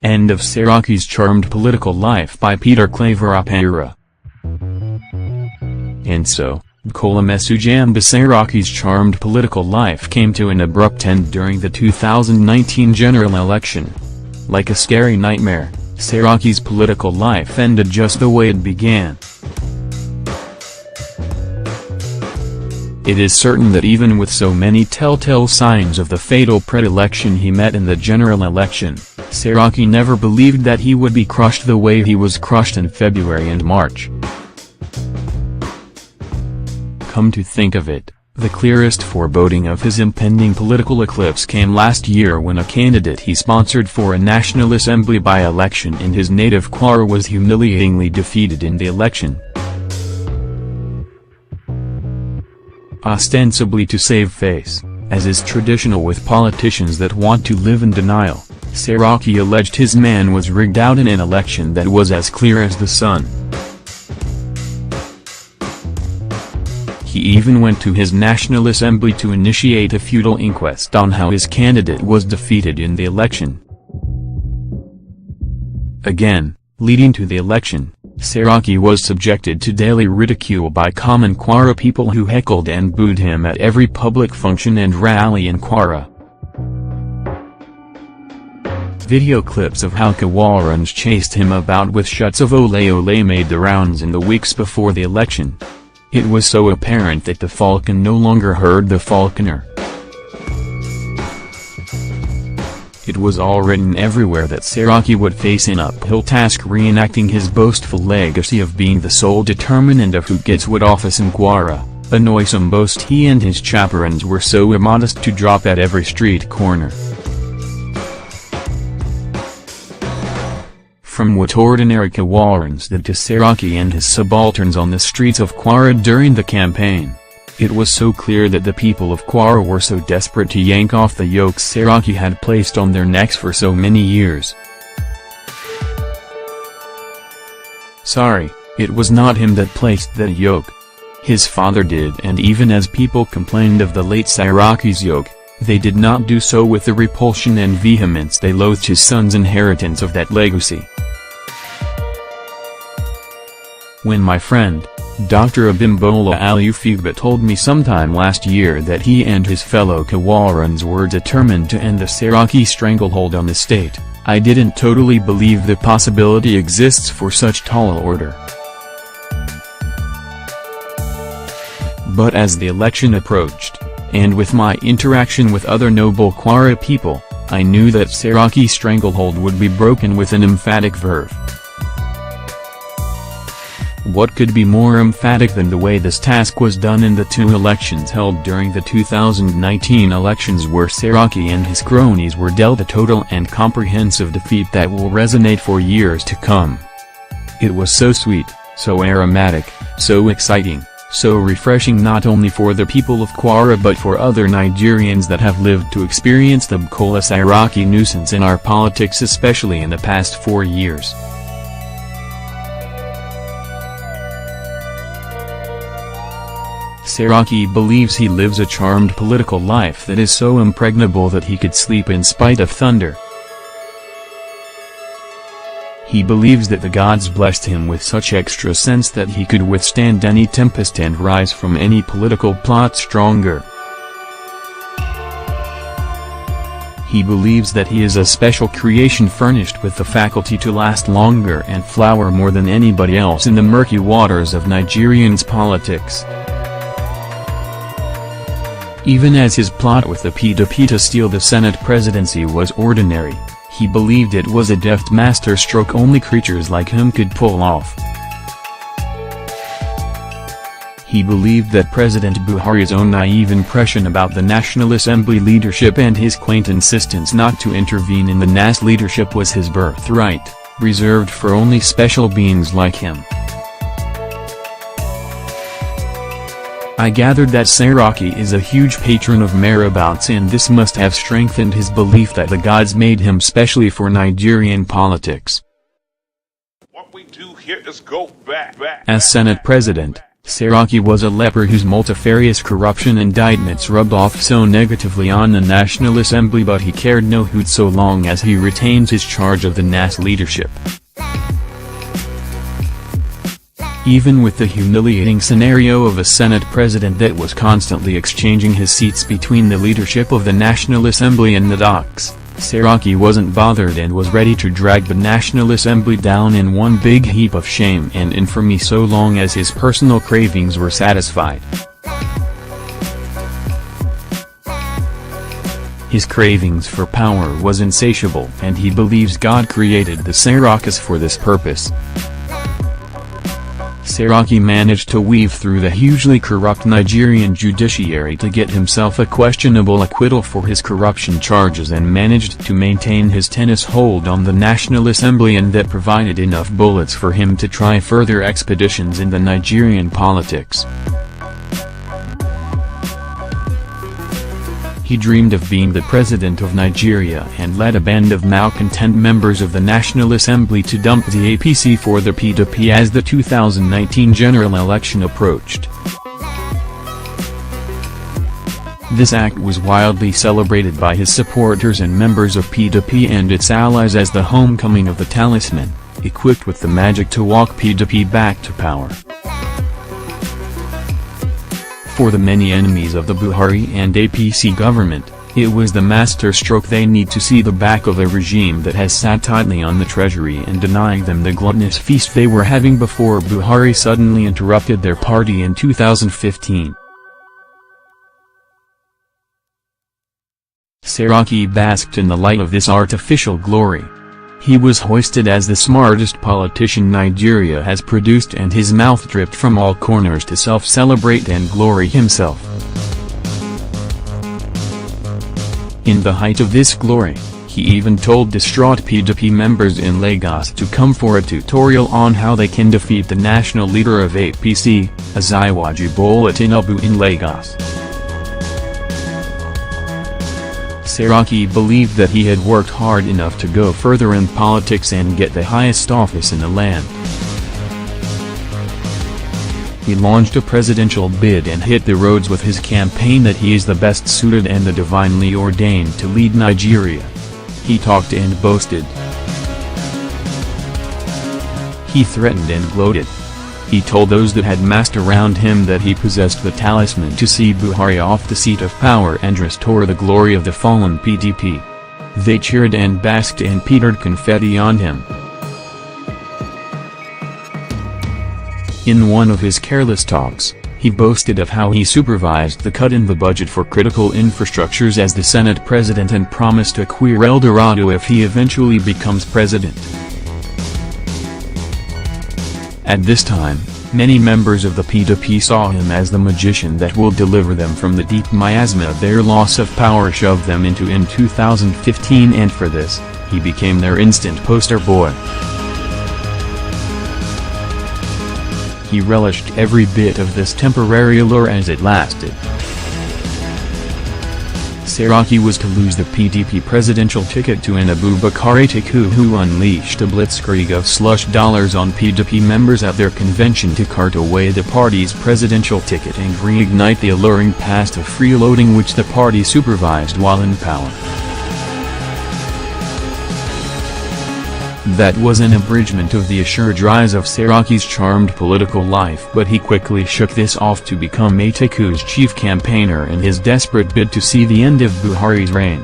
End of Saraki's Charmed Political Life by Peter Claver. Oparah. And so, Bukola Mesujamba Saraki's charmed political life came to an abrupt end during the 2019 general election. Like a scary nightmare, Saraki's political life ended just the way it began. It is certain that even with so many telltale signs of the fatal predilection he met in the general election, Saraki never believed that he would be crushed the way he was crushed in February and March. Come to think of it, the clearest foreboding of his impending political eclipse came last year when a candidate he sponsored for a National Assembly by-election in his native Kwara was humiliatingly defeated in the election. Ostensibly to save face, as is traditional with politicians that want to live in denial, Saraki alleged his man was rigged out in an election that was as clear as the sun. He even went to his National Assembly to initiate a futile inquest on how his candidate was defeated in the election. Again, leading to the election, Saraki was subjected to daily ridicule by common Kwara people who heckled and booed him at every public function and rally in Kwara. Video clips of how Kwawarans chased him about with shots of ole ole made the rounds in the weeks before the election. It was so apparent that the falcon no longer heard the falconer. It was all written everywhere that Saraki would face an uphill task reenacting his boastful legacy of being the sole determinant of who gets what office in Kwara, a noisome boast he and his chaperons were so immodest to drop at every street corner. From what ordinary Kwawarans did to Saraki and his subalterns on the streets of Kwara during the campaign, it was so clear that the people of Kwara were so desperate to yank off the yoke Saraki had placed on their necks for so many years. Sorry, it was not him that placed that yoke. His father did, and even as people complained of the late Saraki's yoke, they did not do so with the repulsion and vehemence they loathed his son's inheritance of that legacy. When my friend, Dr. Abimbola Alufigba told me sometime last year that he and his fellow Kwawarans were determined to end the Saraki stranglehold on the state, I didn't totally believe the possibility exists for such tall order. But as the election approached, and with my interaction with other noble Kwara people, I knew that Saraki's stranglehold would be broken with an emphatic verve. What could be more emphatic than the way this task was done in the two elections held during the 2019 elections where Saraki and his cronies were dealt a total and comprehensive defeat that will resonate for years to come. It was so sweet, so aromatic, so exciting, so refreshing not only for the people of Kwara but for other Nigerians that have lived to experience the Bukola Saraki nuisance in our politics, especially in the past 4 years. Saraki believes he lives a charmed political life that is so impregnable that he could sleep in spite of thunder. He believes that the gods blessed him with such extra sense that he could withstand any tempest and rise from any political plot stronger. He believes that he is a special creation furnished with the faculty to last longer and flower more than anybody else in the murky waters of Nigerians' politics. Even as his plot with the PDP to steal the Senate presidency was ordinary, he believed it was a deft masterstroke only creatures like him could pull off. He believed that President Buhari's own naive impression about the National Assembly leadership and his quaint insistence not to intervene in the NASS leadership was his birthright, reserved for only special beings like him. I gathered that Saraki is a huge patron of marabouts, and this must have strengthened his belief that the gods made him specially for Nigerian politics. What we do here is go back. As Senate President, Saraki was a leper whose multifarious corruption indictments rubbed off so negatively on the National Assembly, but he cared no hoot so long as he retains his charge of the NASS leadership. Even with the humiliating scenario of a Senate president that was constantly exchanging his seats between the leadership of the National Assembly and the docks, Saraki wasn't bothered and was ready to drag the National Assembly down in one big heap of shame and infamy so long as his personal cravings were satisfied. His cravings for power was insatiable, and he believes God created the Sarakas for this purpose. Saraki managed to weave through the hugely corrupt Nigerian judiciary to get himself a questionable acquittal for his corruption charges, and managed to maintain his tennis hold on the National Assembly, and that provided enough bullets for him to try further expeditions in the Nigerian politics. He dreamed of being the president of Nigeria and led a band of malcontent members of the National Assembly to dump the APC for the PDP as the 2019 general election approached. This act was wildly celebrated by his supporters and members of PDP and its allies as the homecoming of the talisman, equipped with the magic to walk PDP back to power. For the many enemies of the Buhari and APC government, it was the masterstroke they need to see the back of a regime that has sat tightly on the treasury and denying them the gluttonous feast they were having before Buhari suddenly interrupted their party in 2015. Saraki basked in the light of this artificial glory. He was hoisted as the smartest politician Nigeria has produced, and his mouth dripped from all corners to self-celebrate and glory himself. In the height of this glory, he even told distraught PDP members in Lagos to come for a tutorial on how they can defeat the national leader of APC, Asiwaju Bola Tinubu, in Lagos. Saraki believed that he had worked hard enough to go further in politics and get the highest office in the land. He launched a presidential bid and hit the roads with his campaign that he is the best suited and the divinely ordained to lead Nigeria. He talked and boasted. He threatened and gloated. He told those that had massed around him that he possessed the talisman to see Buhari off the seat of power and restore the glory of the fallen PDP. They cheered and basked and petered confetti on him. In one of his careless talks, he boasted of how he supervised the cut in the budget for critical infrastructures as the Senate president and promised a queer El Dorado if he eventually becomes president. At this time, many members of the PDP saw him as the magician that will deliver them from the deep miasma their loss of power shoved them into in 2015, and for this, he became their instant poster boy. He relished every bit of this temporary allure as it lasted. Saraki was to lose the PDP presidential ticket to an Abubakar Atiku, who unleashed a blitzkrieg of slush dollars on PDP members at their convention to cart away the party's presidential ticket and reignite the alluring past of freeloading which the party supervised while in power. That was an abridgment of the assured rise of Saraki's charmed political life, but he quickly shook this off to become Atiku's chief campaigner in his desperate bid to see the end of Buhari's reign.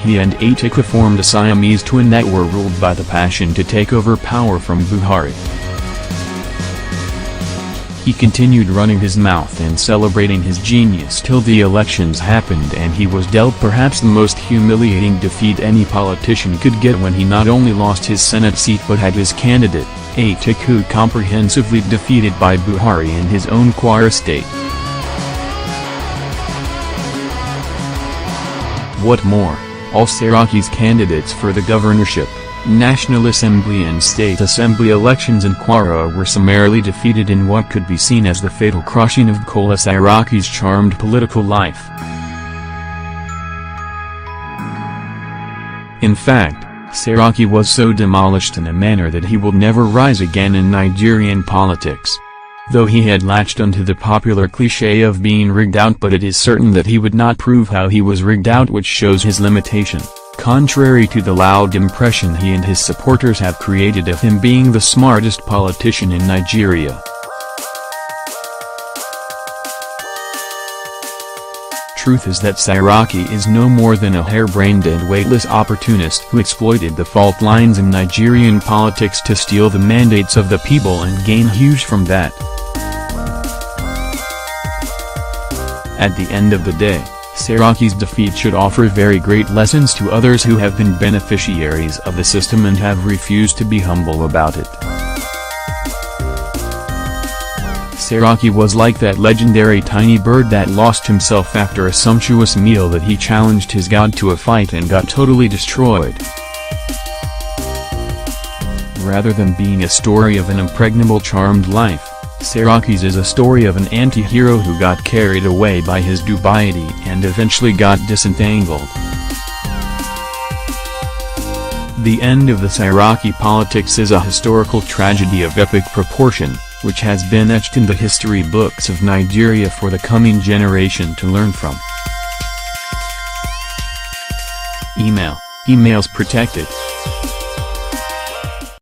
He and Atiku formed a Siamese twin that were ruled by the passion to take over power from Buhari. He continued running his mouth and celebrating his genius till the elections happened, and he was dealt perhaps the most humiliating defeat any politician could get when he not only lost his Senate seat but had his candidate, Atiku, comprehensively defeated by Buhari in his own Kwara state. What more, all Saraki's candidates for the governorship, National Assembly and State Assembly elections in Kwara were summarily defeated in what could be seen as the fatal crushing of Kola Saraki's charmed political life. In fact, Saraki was so demolished in a manner that he will never rise again in Nigerian politics. Though he had latched onto the popular cliché of being rigged out, but it is certain that he would not prove how he was rigged out, which shows his limitation, contrary to the loud impression he and his supporters have created of him being the smartest politician in Nigeria. Truth is that Saraki is no more than a harebrained and weightless opportunist who exploited the fault lines in Nigerian politics to steal the mandates of the people and gain huge from that. At the end of the day, Saraki's defeat should offer very great lessons to others who have been beneficiaries of the system and have refused to be humble about it. Saraki was like that legendary tiny bird that lost himself after a sumptuous meal that he challenged his god to a fight and got totally destroyed. Rather than being a story of an impregnable charmed life, Saraki's is a story of an anti-hero who got carried away by his dubiety and eventually got disentangled. The end of the Saraki politics is a historical tragedy of epic proportion, which has been etched in the history books of Nigeria for the coming generation to learn from. Emails protected.